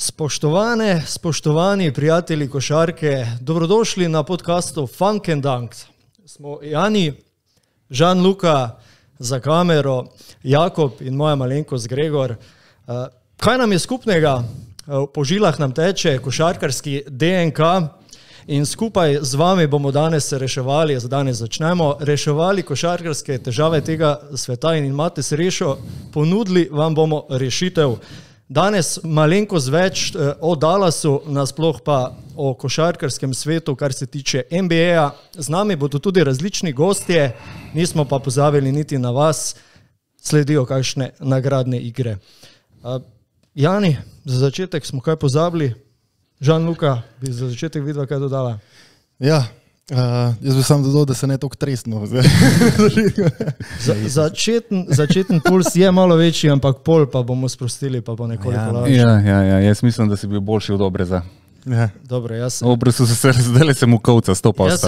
Spoštovani prijatelji košarke, dobrodošli na podcastu Funk and Dunk. Smo Jani, Žan-Luka za kamero, Jakob in moja malenkost Gregor. Kaj nam je skupnega? Po žilah nam teče košarkarski DNK in skupaj z vami bomo danes reševali košarkarske težave tega sveta in imate srečo, ponudili vam bomo rešitev. Danes malenkost več o Dallasu, nasploh pa o košarkarskem svetu, kar se tiče NBA. Z nami bodo tudi različni gostje, nismo pa pozabili niti na vas, sledijo kakšne nagradne igre. Jani, za začetek smo kaj pozabili? Žan-Luka, bi za začetek videla kaj dodala? Ja, jaz bi sam dodal, da se ne toliko tresno. Začeten puls je malo večji, ampak pol pa bomo sprostili, pa bo nekoliko lažje. Ja, jaz mislim, da si bil boljši od obreza. Ja. Dobro, Obrezu se zdaj sem v kovca, 100%. Jaz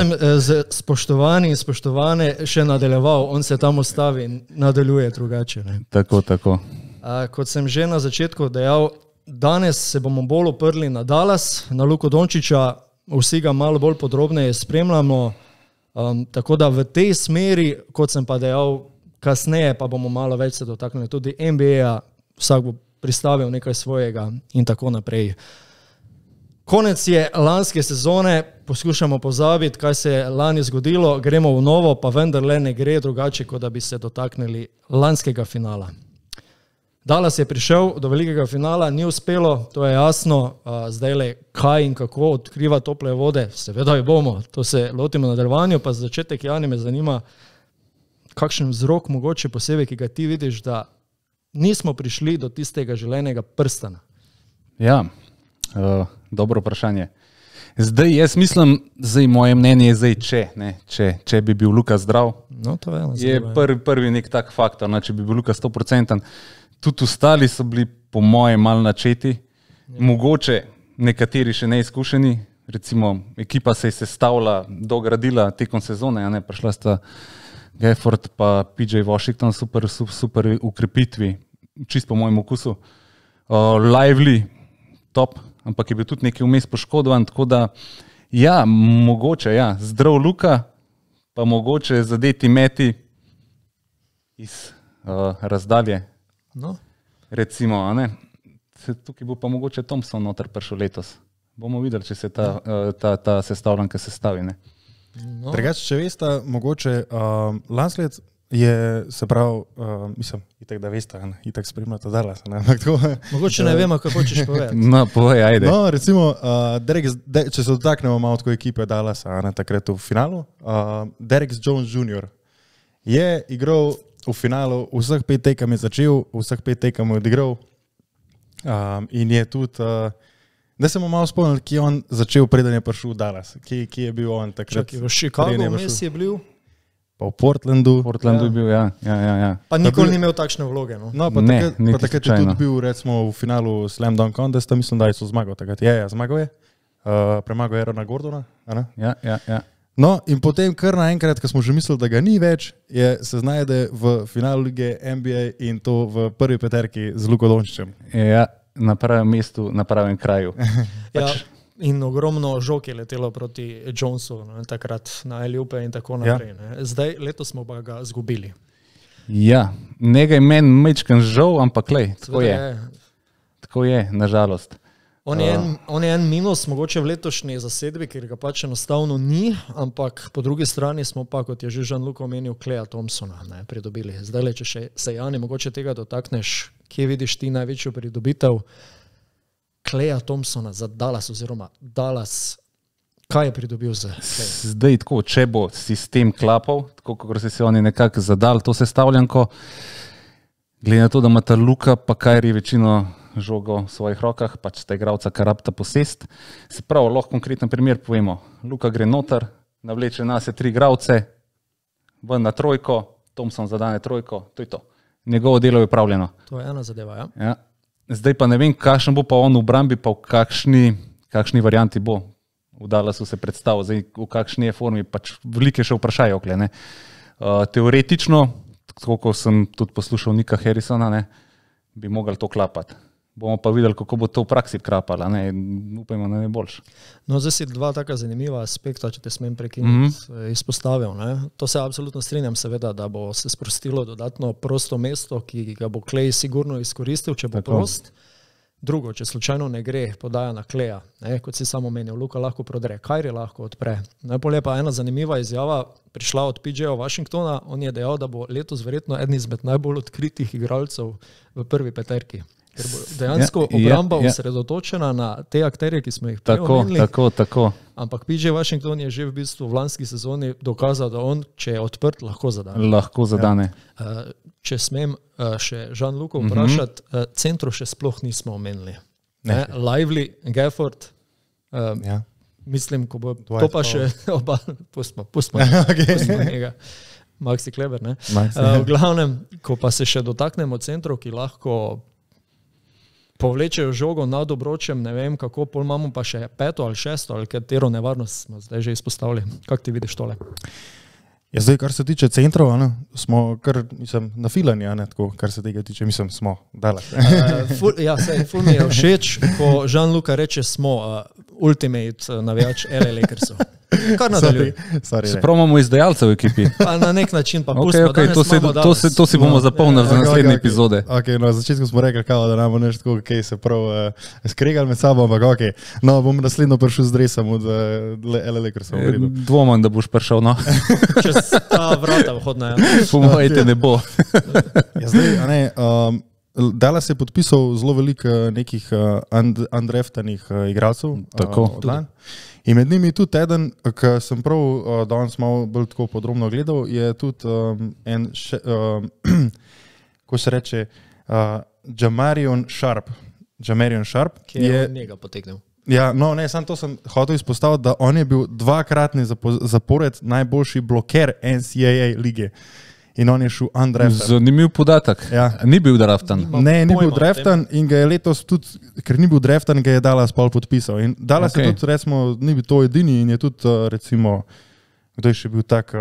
sem spoštovani in spoštovane še nadaljeval, on se tam ostavi in nadaljuje drugače. Ne? Tako. Kot sem že na začetku dejal, danes se bomo bolj oprli na Dallas, na Luko Dončića, vsi ga malo bolj podrobneje spremljamo, tako da v tej smeri, kot sem pa dejal, kasneje pa bomo malo več se dotaknili tudi NBA, vsak bo pristavil nekaj svojega in tako naprej. Konec je lanske sezone, poskušamo pozabiti, kaj se je lani zgodilo, gremo v novo, pa vendarle ne gre drugače, kot da bi se dotaknili lanskega finala. Dallas je prišel do velikega finala, ni uspelo, to je jasno, zdaj le kaj in kako odkriva tople vode, seveda jo bomo, to se lotimo na nadaljevanju, pa za začetek, Jani, me zanima, kakšen vzrok mogoče posebej, ki ga ti vidiš, da nismo prišli do tistega želenega prstana. Ja, dobro vprašanje. Zdaj, jaz mislim, moje mnenje je če bi bil Luka zdrav, no, to je prvi nek tak faktor, če bi bil Luka 100%, tudi ostali so bili po moje malo načeti, mogoče nekateri še neizkušeni, recimo ekipa se je sestavila, dogradila tekom sezone, prišla sta Gafford pa PJ Washington, super ukrepitvi, čist po mojem okusu, Lively, top, ampak je bil tudi nekaj vmes poškodovan, tako da, ja, mogoče, ja, zdrav Luka, pa mogoče zadeti meti iz razdalje. No. Recimo, tukaj bo pa mogoče Thompson noter prišel letos. Bomo videli, če se ta sestavljanka sestavi. No. Drugače, če veste, mogoče lansko je, se pravi, mislim, itak da veste, itak spremljate Dallas. Mogoče ne vemo, kako hočeš povedati. No, povej, ajde. No, recimo, če se dotaknemo malo tako ekipe Dallasa, takrat v finalu, Derek Jones Jr. je igral v finalu, vseh 5 tekem je začel, vseh 5 tekem je odigral in je tudi, da se bomo malo spomnili, ki je on začel, preden je prišel v Dallas, ki je bil on takrat. V Chicagu vmes je bil? Pa v Portlandu. Je bil, ja. Pa nikoli ni imel takšne vloge, no? No, pa takrat je tudi bil, recimo, v finalu Slam Dunk Contesta, mislim, da je so zmagal takrat. Ja, zmagal je. Premagal je Aarona Gordona. Ja. No, in potem kar naenkrat, ko smo že mislili, da ga ni več, se znajde v finalu lige NBA in to v prvi peterki z Luko Dončićem. Ja, na pravem mestu, na pravem kraju. Ja, in ogromno žog je letelo proti Jonesu, takrat na Eliupe in tako naprej. Ja. Zdaj, letos smo pa ga zgubili. Ja, nekaj meni mečkan žal, ampak lej, tako je, nažalost. On je en minus, mogoče v letošnji zasedbi, ker ga pač enostavno ni, ampak po drugi strani smo pa, kot je že Žan-Luka omenil, Kleja Thompsona pridobili. Zdaj, če se Jani mogoče tega dotakneš, kje vidiš ti največjo pridobitev Kleja Thompsona za Dallas oziroma Dallas, kaj je pridobil za Kleja? Zdaj tako, če bo sistem klapal, tako kot so se oni nekako zadali to sestavljanko, glede na to, da ima ta Luka pa Kyrie večino žogo v svojih rokah, pač sta igralca, kar rabita posest. Se pravi, lahko konkreten primer povemo. Luka gre noter, navleče nas 3 igralce, ven na trojko, Thompson zadane trojko, to je to. Njegovo delo je upravljeno. To je ena zadeva, ja. Ja. Zdaj pa ne vem, kakšen bo pa on v brambi, pa v kakšni varianti bo. V Dallasu se predstavil, zdaj v kakšni je formi, pač velike še vprašajo. Teoretično, tako kot sem tudi poslušal Nika Harrisona, bi mogli to klapati. Bomo pa videli, kako bo to v praksi krapalo. Upajmo, da ne boljš. No, zdaj si dva taka zanimiva aspekta, če te smem prekiniti, izpostavil. Ne? To se absolutno strinjam, seveda, da bo se sprostilo dodatno prosto mesto, ki ga bo Klej sigurno izkoristil, če bo prost. Drugo, če slučajno ne gre, podaja na Kleja, ne? Kot si samo omenil, Luka lahko prodre, Kyrie lahko odpre. Najbolje pa ena zanimiva izjava prišla od PJ-a Washingtona, on je dejal, da bo letos verjetno eden izmed najbolj odkritih igralcev v prvi peterki. Ker bo dejansko obramba osredotočena na te akterje, ki smo jih prej omenili. Tako. Ampak PJ Washington je že v bistvu v lanski sezoni dokazal, da on, če je odprt, lahko zadane. Lahko zadane. Če smem še Jean-Luca vprašati, centru še sploh nismo omenili. Lively, Gafford, mislim, ko bo to pa še oba, pustimo njega. Maxi Kleber, ne? V glavnem, ko pa se še dotaknemo centrov, ki lahko povlečejo žogo nad obročem, ne vem kako, pol imamo pa še 5. ali 6. ali katero nevarnost smo zdaj že izpostavili. Kako ti vidiš tole? Ja, zdaj, kar se tiče centrov, smo kar nafilani, tako, kar se tega tiče, smo dala. Ful mi je všeč, ko Jean-Luca reče smo ultimate navijač LA Lakersov. Kar nadaljuj. Se pravimo izdajalcev v ekipi. Pa na nek način pa pustimo. To si bomo zapomnili za naslednje epizode. Na začetku smo rekli, da nam bo nešto tako, se prav skregali med sabo, ampak bom naslednjo prišel z dresom od LA Lakersov. Dvomam, da boš prišel, Čez ta vrata vhodna. Po moje te ne bo. Dallas je podpisal zelo veliko nekih undraftanih igralcev. Tako. In med njimi tudi eden, ki sem prav danes malo bolj tako podrobno gledal, je tudi ko se reče, Jamarion Sharp. Ki je od njega potegnil. Ja, samo to sem hotel izpostaviti, da on je bil 2-kratni zapored najboljši bloker NCAA lige. In on je šel undraftan. Zanimiv podatek. Ja. Ni bil draftan. Ne, ni bil draftan in ga je letos tudi, ker ni bil draftan, ga je Dallas pol podpisal. In Dallas je tudi, recimo, ni bil to edini in je tudi, recimo, kdo je še bil tak,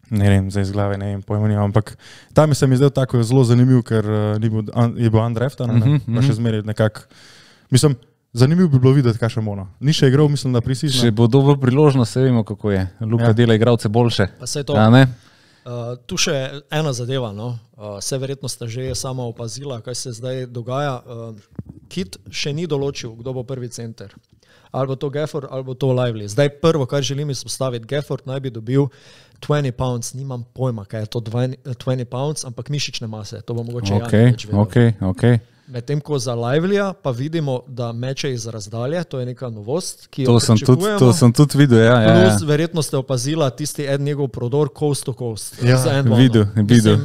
ne vem, zdaj iz glave, ne vem, pojma nimam, ampak tam se mi zdel tako zelo zanimiv, ker je bil undraftan, pa še zmeraj nekako, mislim, zanimiv bi bilo videti, kaj še ono. Ni še igral, mislim, da prisizno. Če bo dobro priložnost, se vemo, kako je. Luka dela igralce boljše. Pa se to. Tu še ena zadeva, vse verjetno sta že sama opazila, kaj se zdaj dogaja. Kit še ni določil, kdo bo prvi center. Ali bo to Gafford, ali bo to Lively. Zdaj prvo, kar želim izpostaviti, Gafford naj bi dobil 20 pounds, nimam pojma, kaj je to 20 pounds, ampak mišične mase, to bo mogoče Janovič vedel. Medtem ko za Livelyja pa vidimo, da meče iz razdalje, to je neka novost, ki jo pričakujemo. To sem tudi videl, Plus verjetno ste opazila tisti njegov prodor coast to coast. Videl.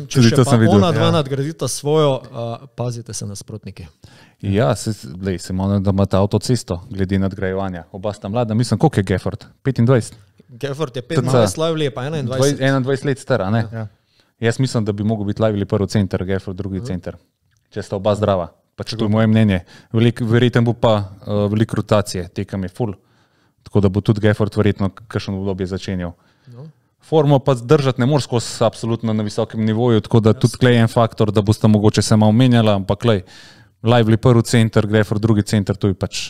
Če še pa ona dva nadgradita svojo, pazite se nasprotniki. Ja, se malo, da imate avtocesto glede nadgrajevanja. Oba sta mlada, mislim, koliko je Gafford? 25? Gafford je 25, Lively je pa 21. 21 let star, ne? Jaz mislim, da bi mogel biti Lively prvi center, Gafford drugi center. Če sta oba zdrava, pa če to je moje mnenje. Verjetno bo pa veliko rotacije, tekam je full, tako da bo tudi Gafford verjetno kakšno obdobje začenjal. Formo pa držati ne moreš skozi absolutno na visokem nivoju, tako da tudi klej en faktor, da boste mogoče se malo menjala, ampak klej, Lively prvi center, Gafford drugi center, to je pač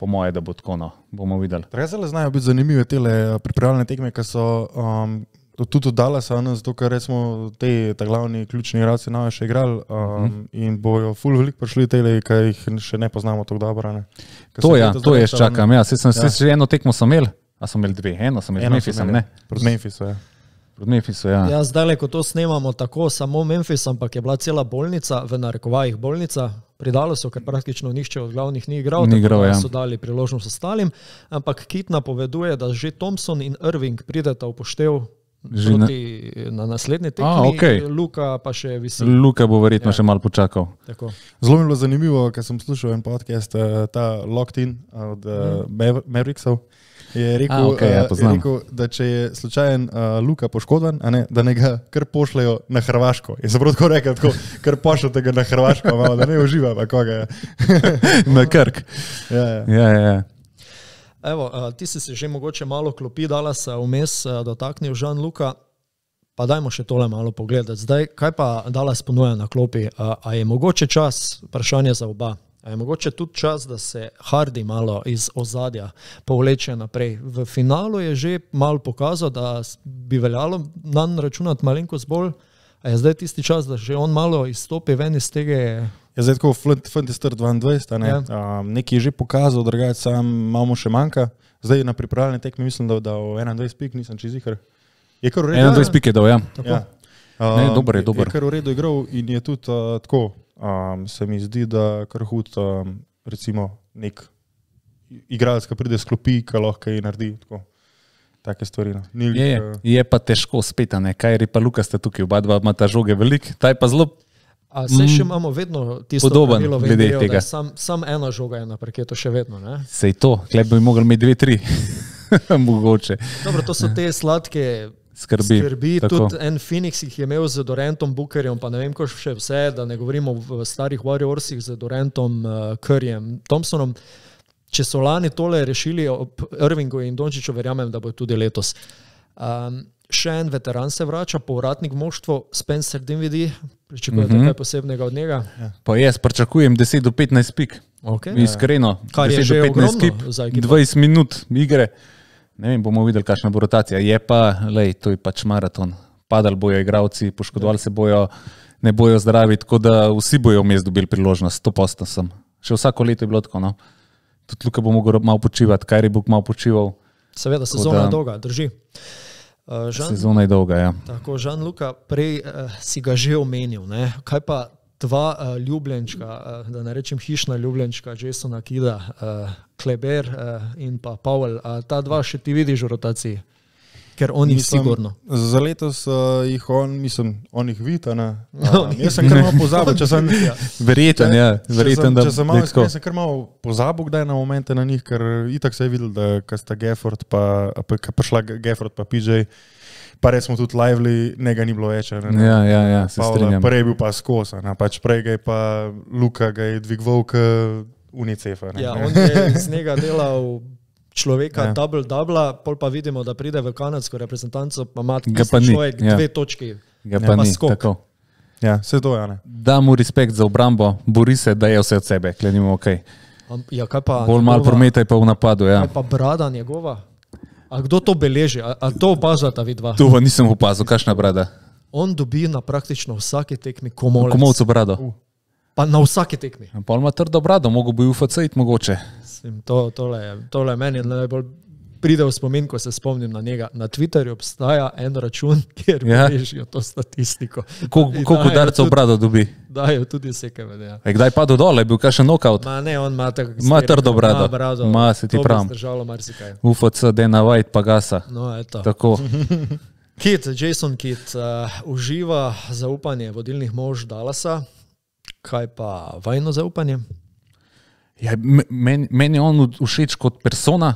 po moje, da bo tako, bomo videli. Zelo znajo biti zanimive tele pripravljene tekme, ki so tudi od Dallasa, zato ker recimo te glavni ključni igralci nove še igrali in bojo ful veliko prišli tele, ki jih še ne poznamo tako dobro. To jaz čakam, še eno tekmo sem imel, a sem imel dve, eno sem imel z Memphisom, ne? Proti Memphisu, ja. Proti Memphisu, ja. Ja, zdaj, ko to snemamo tako, samo Memphis, ampak je bila cela bolnica, v narekovajih bolnica, pri Dallasu, ker praktično nihče od glavnih ni igral, tako da so dali priložnost ostalim, ampak Kit napoveduje, da že Thompson in Irving prideta v poštev na naslednji tekmi, Luka pa še visi. Luka bo verjetno še malo počakal. Zelo mi je bilo zanimivo, ker sem slušal en podcast, ta Locked In od Mavericksov, je rekel, da če je slučajen Luka poškodan, da ne ga kar pošljajo na Hrvaško. In sem prav tako rekel, kar pošljate ga na Hrvaško, da ne uživa, pa koga je. Na Krk. Ja. Evo, ti si se že mogoče malo klopi Dallasa vmes dotaknil, Jean-Luca. Pa dajmo še tole malo pogledati. Zdaj, kaj pa Dallas ponuja na klopi? A je mogoče čas, vprašanje za oba, a je mogoče tudi čas, da se Hardy malo iz ozadja povleče naprej? V finalu je že malo pokazal, da bi veljalo nanj računati malenkost bolj. A je zdaj tisti čas, da že on malo izstopi ven iz tega? Ja, zdaj tako Fantastar 22, ne? Nekaj je že pokazal, drugače sam malo še manjka. Zdaj na pripravljene tekme mislim, da v 21 pik nisem čizihar. Je kar v redu. 21 pik je dal, ja. Ne, dober je. Je kar v redu igral in je tudi tako, se mi zdi, da kar hud, recimo, nek igralec, ki pride s klopi, ki lahko kaj naredi, tako. Take stvari. No. Je pa težko spet, ne? Kaj pa Luka ste tukaj, oba dva imata žoge velik, ta je pa zelo A se še imamo vedno tisto podoben pravilo glede VDO, tega. Sam ena žoga je na parketu še vedno, ne? Sej to, klep bi mogli imeti 2-3, mogoče. Dobro, to so te sladke Skrbi, tudi en Phoenix jih je imel z Durantom, Bookerjem, pa ne vem, ko še vse, da ne govorimo v starih Warriorsih z Durantom, Curryjem, Thompsonom. Če so lani tole rešili ob Irvingu in Dončiću, verjamem, da bo tudi letos. Še en veteran se vrača, povratnik v moštvo, Spencer Dinwiddie, pričakujete kaj posebnega od njega? Pa jaz pričakujem 10 do 15 pik, iskreno, kar je 10 že do 15 ogromno kip, za ekipo. 20 minut igre, ne vem, bomo videli, kakšna bo rotacija, je pa, to je pač maraton, padali bojo igravci, poškodovali se bojo, ne bojo zdravi, tako da vsi bojo vmes dobili priložnost, 100% sem. Še vsako leto je bilo tako, no. Tudi Luka bo mogel malo počivati, Kyrie bo malo počival. Seveda, sezona je dolga, drži. Sezona je dolga, ja. Tako, Žan-Luka, prej si ga že omenil, ne? Kaj pa dva ljubljenčka, da ne rečem hišna ljubljenčka, Jasona Kida, Kleber in pa Powell, ta dva še ti vidiš v rotaciji? Ker on jih sigurno. Za letos jih on jih vita, ne? Jaz sem kar malo pozabil, če sem... Verjeten, ja. Verjeten, da... Jaz sem kar malo pozabil, kdaj na momente na njih, ker itak se je videl, da kad sta Gafford pa prišla Gafford pa PJ, pa res smo tudi lively, njega ni bilo več. Ja, se strinjam. Prej je bil pa skos, pač prej ga je pa Luka ga je dvigval k UNICEF-a. Ja, on je iz njega delal človeka double-double, pol pa vidimo, da pride v kanadsko reprezentanco, pa ima človek 2 točki. Ga pa ni, tako. Ja, vse to je, ne. Da mu respekt za obrambo, bori se, da je vse od sebe, klenimo okej. Ja, kaj pa bolj malo prometaj pa v napadu, ja. Kaj pa brada njegova? A kdo to beleži? A to opazata vidva? To pa nisem opazil, kakšna brada? On dobi na praktično vsaki tekmi komolec. Komovcu brado. Pa na vsaki tekmi. Pa on ima trdo brado, mogo bi UFC iti mogoče. Tole meni najbolj pride v spomin, ko se spomnim na njega. Na Twitterju obstaja en račun, kjer beležijo to statistiko. Koliko udarcev brado dobi? Dajo tudi sekeve, ja. Kdaj padel dole, je bil kakšen knockout? Ma ne, on ima tako... Ima trdo brado. Ma, se ti pravim. To bi zdržalo marsikaj. UFC, Dana White pa Gasa. No, eto. Tako. Jason Kidd uživa zaupanje vodilnih mož Dallasa. Kaj pa vajno zaupanje? Ja, meni je on všeč kot persona,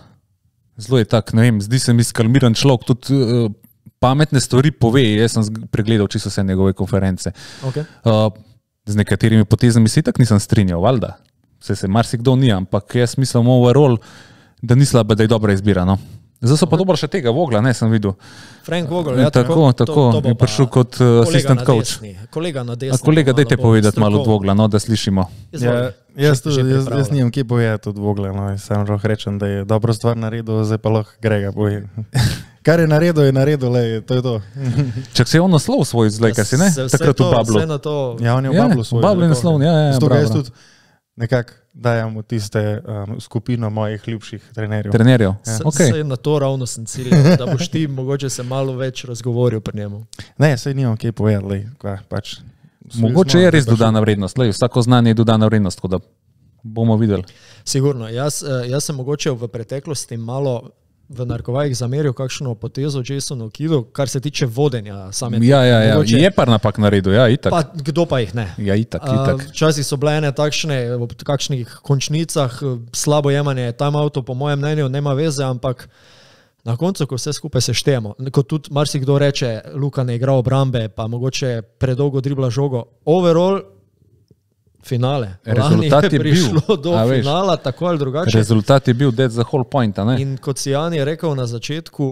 zelo je tak, ne vem, zdi se mi skalmiran človek, tudi pametne stvari pove, jaz sem pregledal čisto vse njegove konference. Okay. Z nekaterimi potezami se itak nisem strinjal, valjda, se marsikdo ni, ampak jaz mislim overall, da ni slaba, da je dobra izbira, no. Zdaj so pa dobro še tega Vogla, ne, sem videl. Frank Vogel, ja, tako, je prišel kot assistant coach. Kolega na desni. Kolega, dajte povedati malo od Vogla, no, da slišimo. Jaz nimam kje povedati od Vogla, no, sam lahko rečem, da je dobro stvar naredil, zdaj pa lahko Grega poje. Kar je naredil, lej, to je to. Čak se je on naslov svoj zdaj, kaj si ne? Takrat v Bablu. Ja, on je v Bablu svoj. Bablu je naslov, ja, bravo. Nekako dajamo tiste skupino mojih ljubših trenerjev. Trenerjev, okay. Sej na to ravno sem ciljal, da boš ti mogoče se malo več razgovoril pri njemu. Ne, sej nimam kaj povedati, pač. Mogoče je res dodana vrednost, vsako znanje je dodana vrednost, tako da bomo videli. Sigurno, jaz sem mogoče v preteklosti malo v narkovajih zameril kakšno potezo Jasonu Kiddu, kar se tiče vodenja same. Ja, je par napak naredil, ja, itak. Pa kdo pa jih ne? Ja, itak. Včasih so bile ene takšne, v kakšnih končnicah, slabo jemanje timeoutov, po mojem mnenju, nema veze, ampak na koncu, ko vse skupaj seštejemo, kot tudi marsikdo reče, Luka ne igra obrambe, pa mogoče predolgo dribla žogo, overall, finale. Rezultat je prišlo do finala, tako ali drugače. Rezultat je bil, that's the whole point, ne? In kot si Jani rekel na začetku,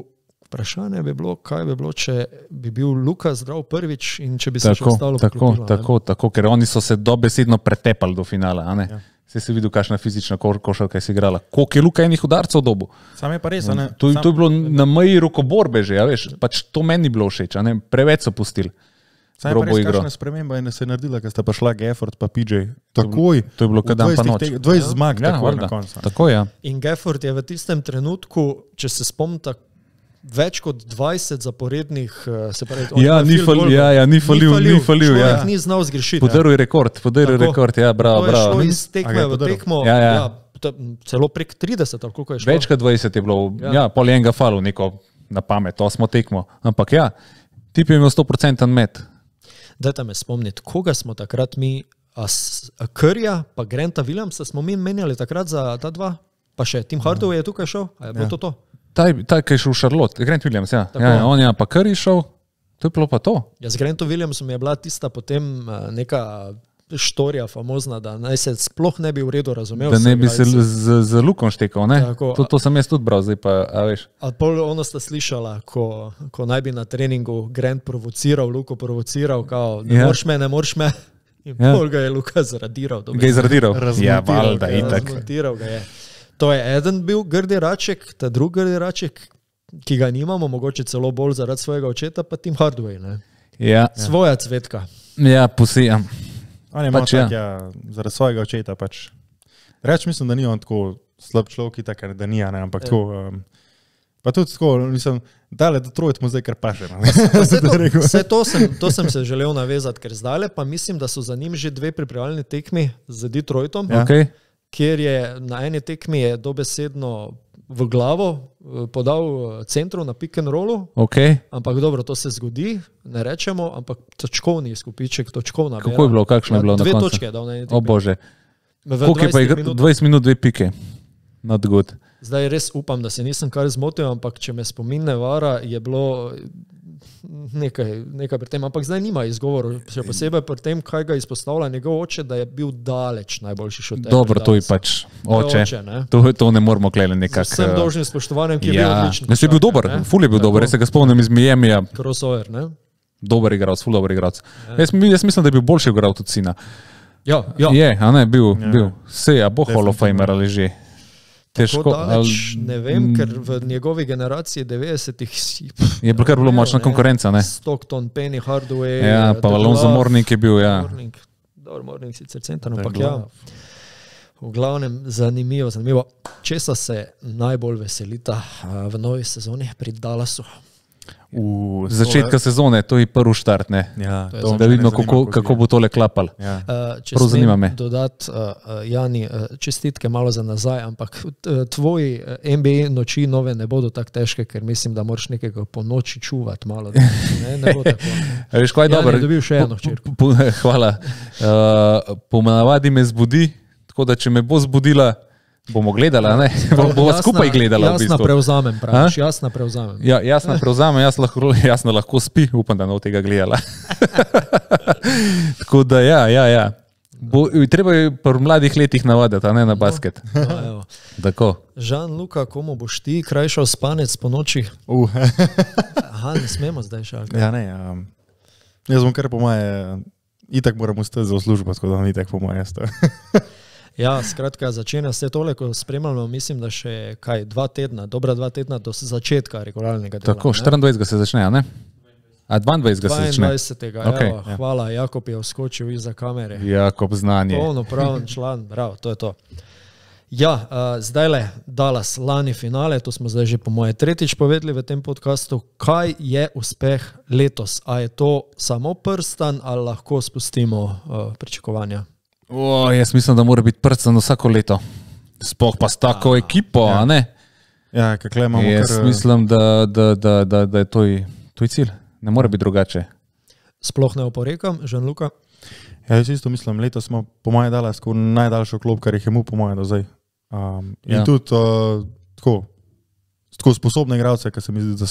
vprašanje bi bilo, kaj bi bilo, če bi bil Luka zdrav prvič in če bi se še ostalo poklopilo. Tako, ker oni so se dobesedno pretepali do finala, a ne? Ja. Si videl, kakšna fizična košarka je si igrala. Koliko je Luka enih udarcev dobil? Sam je pa res, a ne? To je bilo na meji rokoborbe že, ja, veš, pač to meni bilo všeč, a ne? Preveč so pustili. Sam je pa res, kakšna sprememba je se naredila, ker sta pa šla Gafford pa PJ. Takoj. To je bilo kad dan pa noč. 20 zmag, takoj na koncu. Tako, ja. In Gafford je v tistem trenutku, če se spomnite, več kot 20 zaporednih, se pravi, ni falil, ja. Ni znal zgrešiti. Podaril rekord, ja, bravo. To je šlo iz tekme v tekmo, celo prek 30, koliko je šlo. Več kot 20 je bilo, pol enega falu neko na pamet, to smo tekmo. Ampak ja, tip je imel 100% met. Dajte me spomniti, koga smo takrat mi, Curryja pa Granta Williamsa smo mi menjali takrat za ta dva, pa še Tim Hardaway je tukaj šel, a je bilo to? Taj, ki je šel v Charlotte, Grant Williams, ja. On je pa Curry šel, to je bilo pa to. Ja, z Grantom Williamsom je bila tista potem neka štorija famozna, da naj se sploh ne bi v redu razumel. Da ne bi se z Lukom štekal, ne? To sem jaz tudi bral, zdaj pa, a veš. A pol ono sta slišala, ko naj bi na treningu Grant provociral, Luko provociral, kao, ne moreš me. In pol ga je Luka zaradiral. Ga je zaradiral? Ja, valjda, itak. Razmontiral ga je. To je eden bil grdi raček, ta drugi grdi raček, ki ga nimamo, mogoče celo bolj zaradi svojega očeta, pa Tim Hardaway, ne? Ja. Svoja cvetka. Ja, posijam. On je malo tak, zaradi svojega očeta pač. Reč mislim, da ni on tako slab človek, da ni, ne, ampak tako, pa tudi tako, mislim, dale do trojt mu zdaj kar paše. Vse to sem se želel navezati, ker zdaj pa mislim, da so za njim že 2 pripravljalni tekmi z Detroitom. Ja. Okay. Kjer je na eni tekmi je dobesedno v glavo podal centru na pick and rollu, ampak dobro, to se zgodi, ne rečemo, ampak točkovni izkupiček, točkovna mera. Kako je bilo, kakšno je bilo na koncu? 2 točke je dal na eni tekmi. O bože, koliko je pa 20 minut 2 pike? Not good. Zdaj res upam, da se nisem kar zmotil, ampak če me spomin ne vara, je bilo nekaj pri tem, ampak zdaj nima izgovorov, še posebej pri tem, kaj ga izpostavlja njegov oče, da je bil daleč najboljši šuter. Dobro, to je pač oče, to ne moramo klele nekako. Z vsem dolžnim spoštovanjem, ki je bil odličen. Jaz je bil dober, ful je bil dober, jaz se ga spomnim iz Miamija. Crossover, ne? Dober igralec, ful dober igralec. Jaz mislim, da je bil boljši igralec od sina. Ja. Je, a ne, bil. Sej, a bo Hall of Famer ali že. Težko, ne vem, ker v njegovi generaciji 90-ih je bilo kar bilo močna konkurenca, ne? Stockton, Penny, Hardaway. Ja, pa Alonzo Mourning je bil, ja. Dobro, Mourning sicer center, ampak ja. V glavnem, zanimivo. Česa se najbolj veselita v novi sezoni pri Dallasu? Začetka sezone, to je prvi štart, ne? Ja, da vidimo, kako bo tole klapal. Ja. Prav zanima me. Dodati, Jani, čestitke malo za nazaj, ampak tvoji NBA noči nove ne bodo tako težke, ker mislim, da moraš nekega po noči čuvati malo. Ne bo tako. Veš, kaj je dobro? Jani je dobil še eno hčerko. Hvala. Po navadi me zbudi, tako da če me bo zbudila, bomo gledala, ne? Bomo skupaj gledala. Jasna prevzamem, praviš, jasna prevzamem. Ja, jasna prevzamem, jasna lahko spi, upam, da ne od tega gledala. Tako da ja. Treba je pri mladih letih navaditi, a ne na basket. Tako. Žan-Luka, komu boš ti krajšal spanec po noči? Aha, ne smemo zdaj šaliti. Ja, ne, jaz bom kar po moje, itak moram ustati za službo, tako da itak po moje sto. Ja, skratka, začenja se tole, ko spremljamo, mislim, da še dva tedna do začetka regularnega dela. Tako, 24. se začne, ne? A 22. se začne? 22. Okay, hvala, Jakob je vskočil iza kamere. Jakob znanje. Polnopraven član, bravo, to je to. Ja, zdajle Dallas, lani finale, to smo zdaj že po moje tretjič povedali v tem podcastu. Kaj je uspeh letos? A je to samo prstan ali lahko spustimo pričakovanja? Jaz mislim, da mora biti prstan vsako leto. Sploh pa s tako ekipo, a ne? Ja, kakle imamo kar... Jaz mislim, da je to cilj. Ne more biti drugače. Sploh ne oporekam, Žan-Luka. Ja, jaz isto mislim, letos smo po moje Dallas najdaljšo klop, kar jih je mu po moje do zdaj. In tudi tako, tako sposobne igralce, ki se mi zdi,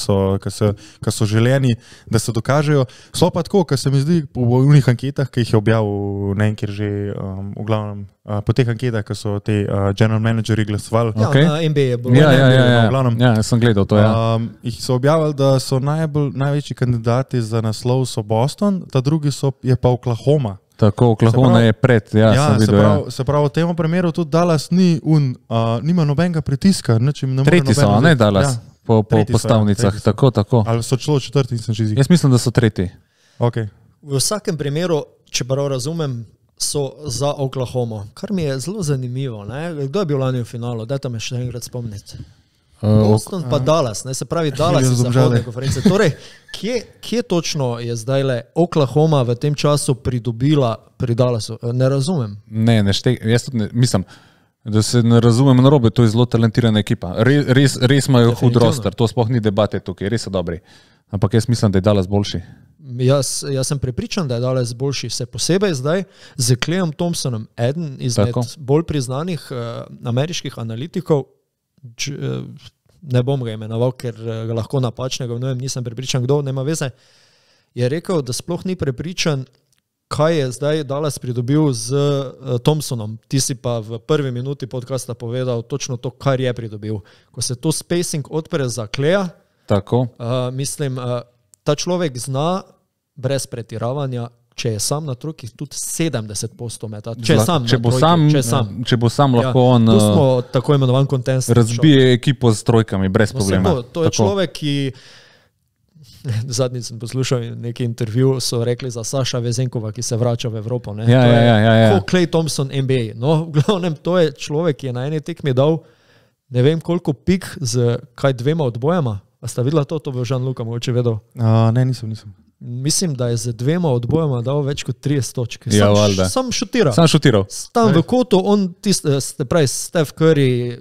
ki so želeni, da se dokažejo. So pa tako, ki se mi zdi po unih anketah, ki jih je objavil ne vem, kjer že v glavnem, po teh anketah, ki so te general manageri glasovali. Ja, Okay. na NBA je bilo. Ja, v glavnem. ja, jaz sem gledal to, ja. Jih so objavili, da so največji kandidati za naslov so Boston, ta drugi je pa Oklahoma. Tako, Oklahoma je pred, ja, sem videl. Se pravi, v tem primeru tudi Dallas nima nobenega pritiska. Tretji so, ne Dallas, po Tretji so, postavnicah, tretji so. tako. Ali so celo četrti, nisem že Jaz mislim, da so tretji. Okay. V vsakem primeru, če prav razumem, so za Oklahomo. Kar mi je zelo zanimivo. Ne? Kdo je bil lani v finalu? Dajte me še enkrat spomniti. Boston pa Dallas, ne? Se pravi Dallas iz zahodne konference. Torej, kje točno je zdaj le Oklahoma v tem času pridobila pri Dallasu? Ne razumem. Jaz tudi mislim, da se ne razumem narobe, to je zelo talentirana ekipa. Res imajo hud roster, to sploh ni debate tukaj, res so dobri. Ampak jaz mislim, da je Dallas boljši. Jaz sem prepričan, da je Dallas boljši, vse posebej zdaj z Clayom Thompsonom, eden izmed bolj priznanih ameriških analitikov. Ne bom ga imenoval, ker ga lahko napačnega vnujem, nisem prepričan, kdo, nema veze, je rekel, da sploh ni prepričan, kaj je zdaj Dallas pridobil z Thompsonom. Ti si pa v prvi minuti podcasta povedal točno to, kar je pridobil. Ko se to spacing odpre za Claya, mislim, ta človek zna brez pretiravanja, če je sam na trojki, tudi 70% meta. Če bo sam lahko on tako imenovan kontent. Razbije ekipo s trojkami, brez problema. To je človek, ki zadnjič sem poslušal neki intervju, so rekli za Saša Vezenkova, ki se vrača v Evropo. Ja. Klay Thompson NBA. No, v glavnem, to je človek, ki je na eni tekmi dal ne vem koliko pik z kaj 2 odbojama. A sta videla to bo Žan-Luka mogoče vedel? Ne, nisem. Mislim, da je z 2 odbojama dal več kot 30 točk. Sam šutiral. Tam v kotu, on pravi Steph Curry,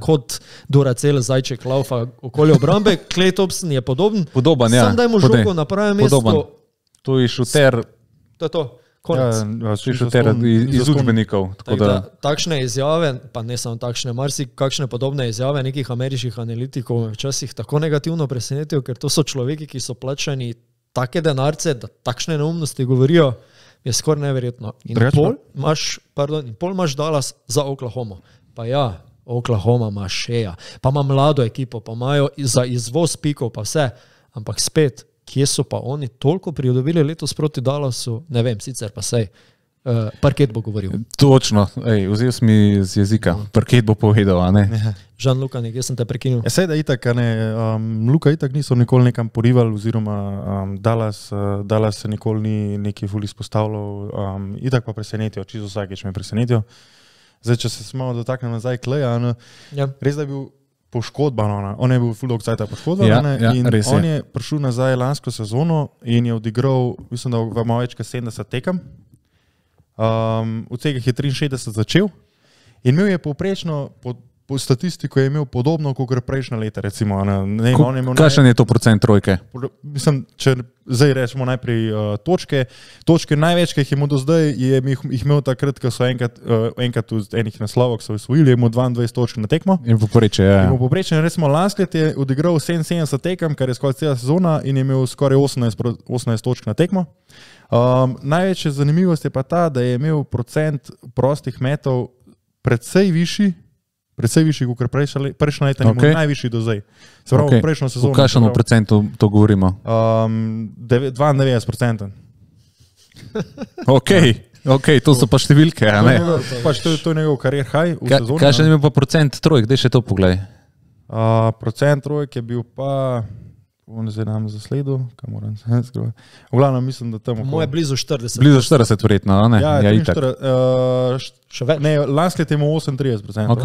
kot Duracell zajček laufa okoli obrambe, Klay Thompson je podoben. Sam daj mu žogo na pravem mestu. To je šuter. To je to. Šuter iz učbenikov. Takšne izjave, pa ne samo takšne, kakšne podobne izjave nekih ameriških analitikov včasih tako negativno presenetijo, ker to so človeki, ki so plačani take denarce, da takšne neumnosti govorijo, je skoraj neverjetno. In pol imaš Dallas za Oklahomo. Pa ja, Oklahoma ima Sheja, pa ima mlado ekipo, pa imajo za izvoz pikov, pa vse. Ampak spet, kje so pa oni toliko pridobili letos proti Dallasu, ne vem, sicer pa sej. Parket bo govoril. Točno, vzel si mi z jezika. Parket bo povedal, a ne? Žan-Luka, nekje sem te prekinil. Sej da itak, Luka itak niso nikoli nekam porivali, oziroma Dallas se nikoli ni neki ful izpostavljal, itak pa presenetijo, čisto vsakeč me presenetijo. Zdaj, če se malo dotaknem nazaj Claya, res da je bil poškodban, on je bil full dog cajta poškodban, in on je prišel nazaj lansko sezono in je odigral, mislim, da malo več kot 70 tekem. Od tega je 63 začel in imel je povprečno, po statistiko je imel podobno, kot prejšnja leta, recimo. Kakšen je to procent trojke? Mislim, če zdaj rečemo najprej točke največ, ki jih je imel do zdaj, je jih imel takrat, ko so enkrat v enih naslovih so osvojili, je imel 22 točk na tekmo. In poprečje, recimo lansko leto je odigral 77 tekem, kar je skoraj cela sezona, in je imel skoraj 18 točk na tekmo. Največja zanimivost je pa ta, da je imel procent prostih metov predvsej višji, kot prejšnja leta, in najvišji do zdaj. Se pravi, prejšnjo sezono. V kakšnem procentu to govorimo? 92%. Ok, to so pa številke, a ne? To je njegov career high v sezoni. Kakšen je bil pa procent trojk, daj še to poglej. Procent trojk je bil pa... On zdaj nam zasledil, kaj moram se skrivati. V glavnem mislim, da tam... Moje blizu 40. Blizu 40 verjetno, a ne? Ja, ne, lansko leto je imel 38%. Ok.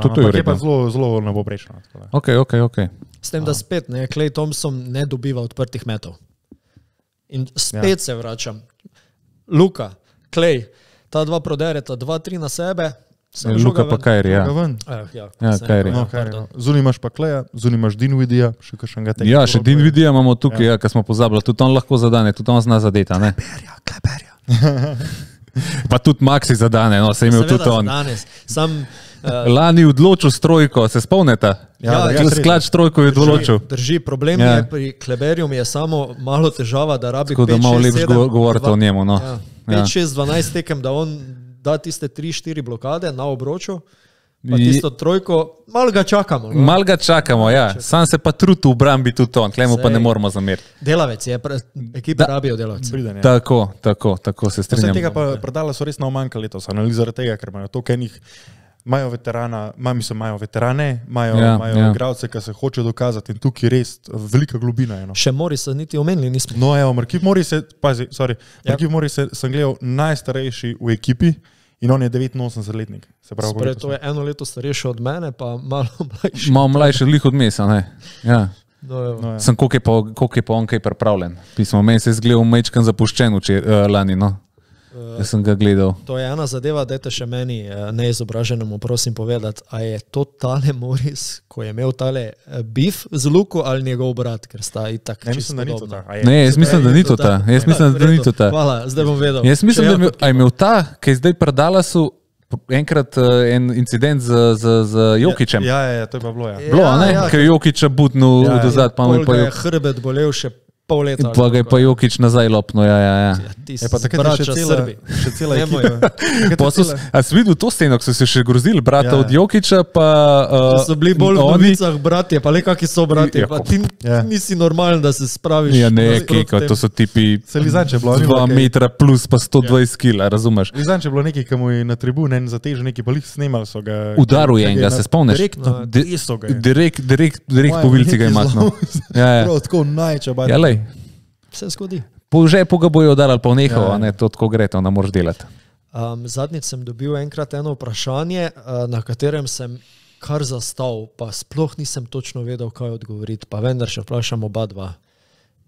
To je je pa zelo napoprečno. Ok. S tem, da spet, Klay Thompson ne dobiva odprtih metov. In spet se vračam. Luka, Klay, ta dva prodereta, 2-3 na sebe, Luka pa Kyrie, Kyrie. Zunaj imaš pa Claya, zunaj imaš Dinwiddija, še kakšnega tega. Ja, še Dinwiddija imamo tukaj, kar smo pozabili, tudi on lahko zadane, tudi on zna zadeti, ne? Kleberja. Pa tudi Maxi zadane, no, se je imel Seveda tudi on. danes. Sam, Lani odločil s trojko, se spomnite? Sklad s trojko je odločil. Drži, problem je pri Kleberju je samo malo težava, da rabi 5, 6, 7. Tako da malo lepš govorite o njemu. No. 5, 6, 12 tekem, da on da tiste 3, 4 blokade na obroču, pa tisto trojko, malo ga čakamo. No? Mal ga čakamo, ja. Sam se pa trudi v obrambi tudi on, klemu pa ne moramo zameriti. Delavec je, ekipa rabijo delavce. Tako se strinjam. Vse tega pa predala so res naomanjka letos, analiz zaradi tega, ker imajo toliko enih, imajo veterane, imajo igralce, ki se hočejo dokazati in tukaj res velika globina. Še Morisa niti omenili nismo. No, evo, Markif Moris sem gledal najstarejši v ekipi in on je 89-letnik. To je 1 leto starejši od mene, pa malo mlajši. Malo mlajši lih od mesa, ne? Ja. No, Sem koliko je pa on kaj pripravljen. Pismo, meni se je zgledal mečkan zapuščen lani, no. Jaz sem ga gledal. To je ena zadeva, dajte še meni neizobraženemu prosim povedati, a je to tale Moris, ko je imel tale bif z Luko ali njegov brat, ker sta itak čisto podobna. Ne, jaz mislim, da ni to ta. Hvala, zdaj bom vedel. Jaz mislim, da je imel ta, ki je zdaj pri Dallasu enkrat en incident z Jokićem. Ja, to je pa bilo, ja. Bilo, ne? Ker je Jokića budnil dozad, pa mu je pa je hrbet bolel še pol leta. Pa ga je pa Jokić nazaj lopno, ja. Pa takrat je še cela ekipa. A si videl to sceno, ko so se še grozili brata od Jokića, pa... So bili bolj v novicah bratje, pa le kaki so bratje, pa ti nisi normalen, da se spraviš. Ja, ne, keko, to so tipi 2 metra plus pa 120 kila, razumeš? Lizanče je bilo nekaj, ki mu je na tribune en zatežil nekaj, pa lih snemali so ga. Udaril je enega, se spomniš? Direkt po vilci ga je maknil. Prav tako najčabati. Ja, lej. Se zgodi. Po žepu ga bojo udarali, pa vnehal, a ne, to tako gre, to ne moreš delati. Zadnjič sem dobil enkrat eno vprašanje, na katerem sem kar zastal, pa sploh nisem točno vedel, kaj odgovoriti, pa vendar še vprašam oba dva.